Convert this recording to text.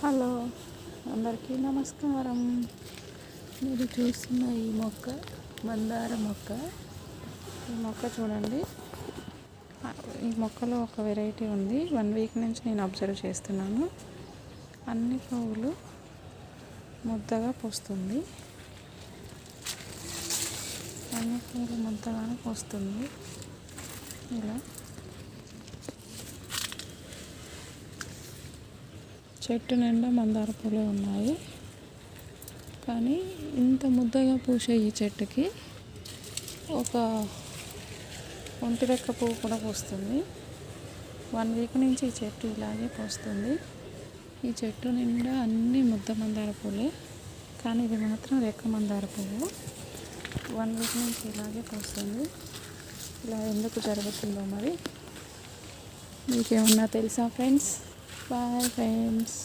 Hello, అందరికీ నమస్కారం. మీరు చూస్తున్న ఈ మొక్క మందార మొక్క. ఈ మొక్క చూడండి. ఈ మొక్కలో ఒక వెరైటీ ఉంది. 1 వీక్ నుంచి నేను అబ్జర్వ్ చేస్తున్నాను. అన్ని పువ్వులు ముద్దగా పూస్తుంది. అన్ని పువ్వులు ముద్దగానే పూస్తుంది. ఇలా చెట్టు నిండా మందార పూలే ఉన్నాయి. కానీ ఇంత ముద్దగా పూసే ఈ చెట్టుకి ఒక ఒంటిరెక్క పువ్వు కూడా పూస్తుంది. 1 వీక్ నుంచి ఈ చెట్టు ఇలాగే పూస్తుంది. ఈ చెట్టు నిండా అన్ని ముద్ద మందార పూలే, కానీ ఇది మాత్రం రెక్క మందార పువ్వు. 1 వీక్ నుంచి ఇలాగే పూస్తుంది. ఇలా ఎందుకు జరుగుతుందో మరి మీకేమన్నా తెలుసా ఫ్రెండ్స్? Bye friends.